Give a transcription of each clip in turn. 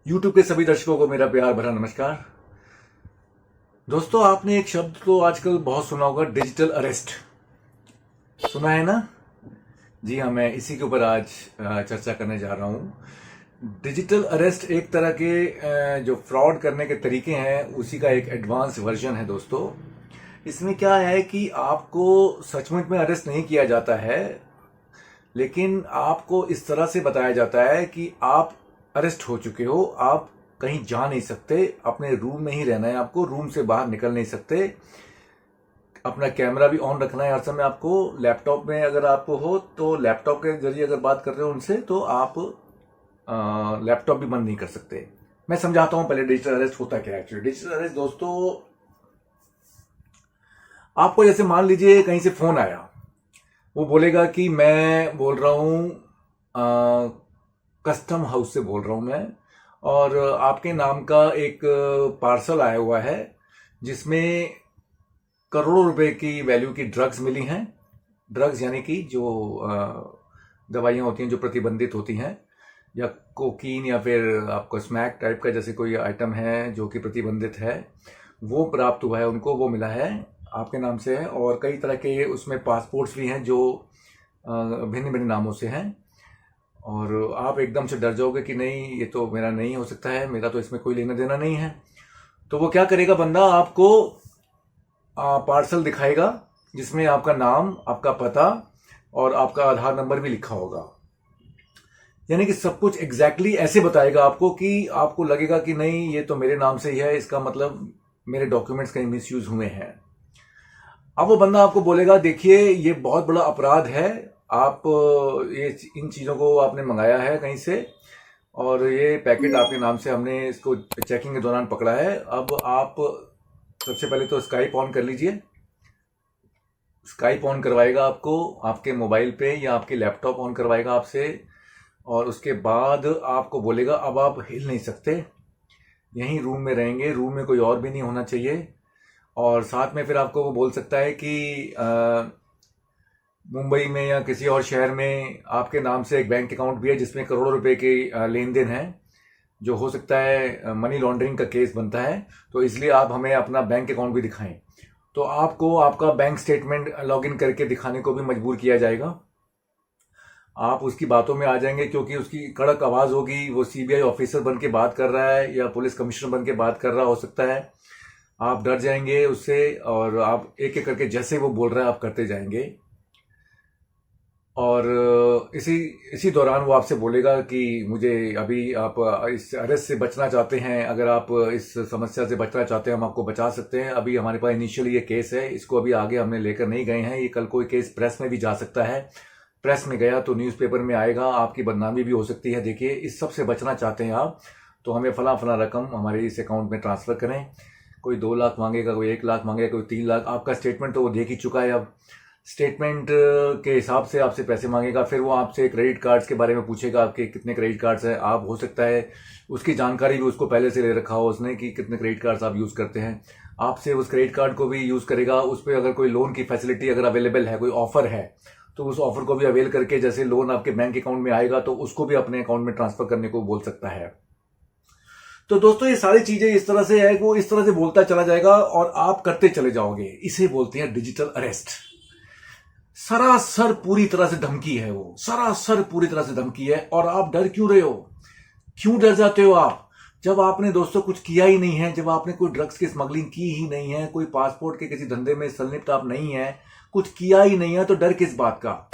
YouTube के सभी दर्शकों को मेरा प्यार भरा नमस्कार। दोस्तों, आपने एक शब्द तो आजकल बहुत सुना होगा, डिजिटल अरेस्ट। सुना है ना? जी हाँ, मैं इसी के ऊपर आज चर्चा करने जा रहा हूँ। डिजिटल अरेस्ट एक तरह के जो फ्रॉड करने के तरीके हैं उसी का एक एडवांस वर्जन है दोस्तों। इसमें क्या है कि आपको सचमुच में अरेस्ट नहीं किया जाता है, लेकिन आपको इस तरह से बताया जाता है कि आप अरेस्ट हो चुके हो, आप कहीं जा नहीं सकते, अपने रूम में ही रहना है, आपको रूम से बाहर निकल नहीं सकते, अपना कैमरा भी ऑन रखना है हर समय आपको। लैपटॉप में अगर आपको हो तो लैपटॉप के जरिए अगर बात कर रहे हो उनसे तो आप लैपटॉप भी बंद नहीं कर सकते। मैं समझाता हूं पहले डिजिटल अरेस्ट होता क्या है। एक्चुअली डिजिटल अरेस्ट दोस्तों, आपको जैसे मान लीजिए कहीं से फोन आया, वो बोलेगा कि मैं बोल रहा हूं कस्टम हाउस से बोल रहा हूं मैं, और आपके नाम का एक पार्सल आया हुआ है जिसमें करोड़ों रुपए की वैल्यू की ड्रग्स मिली हैं। ड्रग्स यानी कि जो दवाइयाँ होती हैं जो प्रतिबंधित होती हैं, या कोकीन या फिर आपको स्मैक टाइप का जैसे कोई आइटम है जो कि प्रतिबंधित है, वो प्राप्त हुआ है उनको, वो मिला है, आपके नाम से है। और कई तरह के उसमें पासपोर्ट्स भी हैं जो भिन्न भिन्न नामों से हैं, और आप एकदम से डर जाओगे कि नहीं, ये तो मेरा नहीं हो सकता है, मेरा तो इसमें कोई लेना देना नहीं है। तो वो क्या करेगा बंदा, आपको पार्सल दिखाएगा जिसमें आपका नाम, आपका पता और आपका आधार नंबर भी लिखा होगा। यानी कि सब कुछ एग्जैक्टली ऐसे बताएगा आपको कि आपको लगेगा कि नहीं, ये तो मेरे नाम से ही है, इसका मतलब मेरे डॉक्यूमेंट्स कहीं मिसयूज हुए हैं। अब वो बंदा आपको बोलेगा, देखिए ये बहुत बड़ा अपराध है, आप ये इन चीज़ों को आपने मंगाया है कहीं से, और ये पैकेट आपके नाम से हमने इसको चेकिंग के दौरान पकड़ा है। अब आप सबसे पहले तो स्काइप ऑन कर लीजिए। स्काइप ऑन करवाएगा आपको आपके मोबाइल पे या आपके लैपटॉप ऑन करवाएगा आपसे, और उसके बाद आपको बोलेगा अब आप हिल नहीं सकते, यहीं रूम में रहेंगे, रूम में कोई और भी नहीं होना चाहिए। और साथ में फिर आपको वो बोल सकता है कि मुंबई में या किसी और शहर में आपके नाम से एक बैंक अकाउंट भी है जिसमें करोड़ों रुपए के लेन देन है, जो हो सकता है मनी लॉन्ड्रिंग का केस बनता है, तो इसलिए आप हमें अपना बैंक अकाउंट भी दिखाएं। तो आपको आपका बैंक स्टेटमेंट लॉगिन करके दिखाने को भी मजबूर किया जाएगा। आप उसकी बातों में आ जाएंगे क्योंकि उसकी कड़क आवाज़ होगी, वो सीबीआई ऑफिसर बन के बात कर रहा है या पुलिस कमिश्नर बन के बात कर रहा हो सकता है। आप डर जाएंगे उससे, और आप एक एक करके जैसे वो बोल रहा है आप करते जाएंगे। और इसी इसी दौरान वो आपसे बोलेगा कि मुझे अभी, आप इस अरेस्ट से बचना चाहते हैं, अगर आप इस समस्या से बचना चाहते हैं हम आपको बचा सकते हैं। अभी हमारे पास इनिशियली ये केस है, इसको अभी आगे हमने लेकर नहीं गए हैं, ये कल कोई केस प्रेस में भी जा सकता है, प्रेस में गया तो न्यूज़पेपर में आएगा, आपकी बदनामी भी हो सकती है। देखिए, इस सब से बचना चाहते हैं आप तो हमें फला फला रकम हमारे इस अकाउंट में ट्रांसफ़र करें। कोई 2 लाख मांगेगा, कोई 1 लाख मांगेगा, कोई 3 लाख। आपका स्टेटमेंट तो वो देख ही चुका है, अब स्टेटमेंट के हिसाब से आपसे पैसे मांगेगा। फिर वो आपसे क्रेडिट कार्ड्स के बारे में पूछेगा, आपके कितने क्रेडिट कार्ड्स हैं। आप, हो सकता है उसकी जानकारी भी उसको पहले से ले रखा हो उसने कि कितने क्रेडिट कार्ड्स आप यूज़ करते हैं। आपसे उस क्रेडिट कार्ड को भी यूज़ करेगा, उस पर अगर कोई लोन की फैसिलिटी अगर अवेलेबल है, कोई ऑफर है, तो उस ऑफर को भी अवेल करके जैसे लोन आपके बैंक अकाउंट में आएगा तो उसको भी अपने अकाउंट में ट्रांसफर करने को बोल सकता है। तो दोस्तों, ये सारी चीजें इस तरह से है कि वो इस तरह से बोलता चला जाएगा और आप करते चले जाओगे। इसे बोलते हैं डिजिटल अरेस्ट। सरासर पूरी तरह से धमकी है, वो सरासर पूरी तरह से धमकी है। और आप डर क्यों रहे हो? क्यों डर जाते हो आप? जब आपने दोस्तों कुछ किया ही नहीं है, जब आपने कोई ड्रग्स की स्मगलिंग की ही नहीं है, कोई पासपोर्ट के किसी धंधे में संलिप्त आप नहीं है, कुछ किया ही नहीं है, तो डर किस बात का?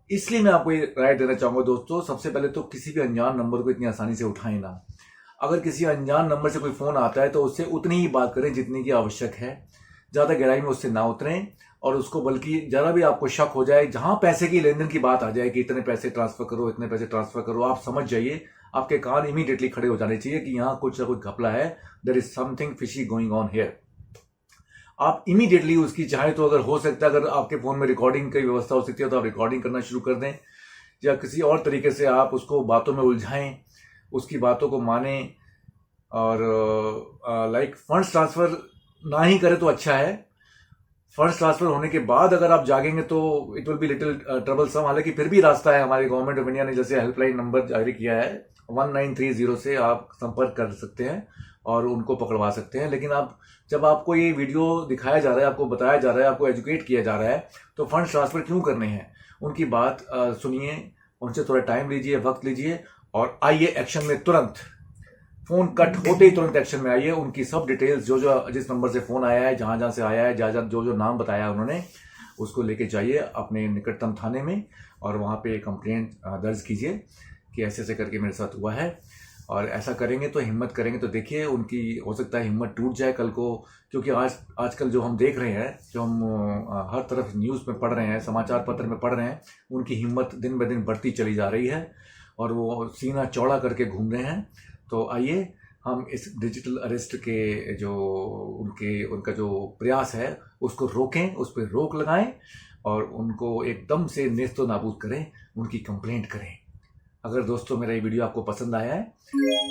इसलिए मैं आपको ये राय देना चाहूंगा दोस्तों, सबसे पहले तो किसी भी अनजान नंबर को इतनी आसानी से उठाएं ना। अगर किसी अनजान नंबर से कोई फोन आता है तो उससे उतनी ही बात करें जितनी की आवश्यक है, ज्यादा गहराई में उससे ना उतरें। और उसको, बल्कि जरा भी आपको शक हो जाए, जहां पैसे की लेन देन की बात आ जाए कि इतने पैसे ट्रांसफर करो, इतने पैसे ट्रांसफर करो, आप समझ जाइए, आपके कान इमीडिएटली खड़े हो जाने चाहिए कि यहाँ कुछ ना कुछ घपला है, there is something fishy going on here. आप इमीडिएटली उसकी, चाहे तो अगर हो सकता है, अगर आपके फोन में रिकॉर्डिंग की व्यवस्था हो सकती है तो आप रिकॉर्डिंग करना शुरू कर दें, या किसी और तरीके से आप उसको बातों में उलझाएं, उसकी बातों को माने। और लाइक फंड्स ट्रांसफर ना ही करें तो अच्छा है। फंड्स ट्रांसफर होने के बाद अगर आप जागेंगे तो it will be little troublesome. हालांकि फिर भी रास्ता है, हमारे गवर्नमेंट ऑफ इंडिया ने जैसे हेल्पलाइन नंबर जारी किया है 1930 से आप संपर्क कर सकते हैं और उनको पकड़वा सकते हैं। लेकिन आप जब आपको ये वीडियो दिखाया जा रहा है, आपको बताया जा रहा है, आपको एजुकेट किया जा रहा है, तो फंड ट्रांसफर क्यों करने हैं? उनकी बात सुनिए, उनसे थोड़ा टाइम लीजिए, वक्त लीजिए और आइए एक्शन में तुरंत। फोन कट होते ही तुरंत एक्शन में आइए। उनकी सब डिटेल्स, जो जो जिस नंबर से फोन आया है, जहां जहां से आया है, जहां जहां जो जो नाम बताया उन्होंने, उसको लेके जाइए अपने निकटतम थाने में और वहां पे कंप्लेंट दर्ज कीजिए कि ऐसे ऐसे करके मेरे साथ हुआ है। और ऐसा करेंगे तो, हिम्मत करेंगे तो देखिए उनकी हो सकता है हिम्मत टूट जाए कल को। क्योंकि आजकल जो हम देख रहे हैं, जो हम हर तरफ न्यूज़ में पढ़ रहे हैं, समाचार पत्र में पढ़ रहे हैं, उनकी हिम्मत दिन ब दिन बढ़ती चली जा रही है और वो सीना चौड़ा करके घूम रहे हैं। तो आइए हम इस डिजिटल अरेस्ट के जो उनका जो प्रयास है उसको रोकें, उस पर रोक लगाएं और उनको एकदम से नेस्तो नाबूद करें, उनकी कंप्लेंट करें। अगर दोस्तों मेरा ये वीडियो आपको पसंद आया है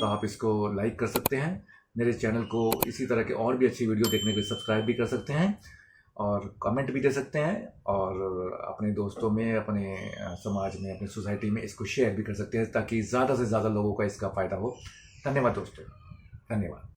तो आप इसको लाइक कर सकते हैं। मेरे चैनल को इसी तरह के और भी अच्छी वीडियो देखने के लिए सब्सक्राइब भी कर सकते हैं और कमेंट भी दे सकते हैं और अपने दोस्तों में, अपने समाज में, अपनी सोसाइटी में इसको शेयर भी कर सकते हैं ताकि ज़्यादा से ज़्यादा लोगों का इसका फ़ायदा हो। धन्यवाद दोस्तों, धन्यवाद।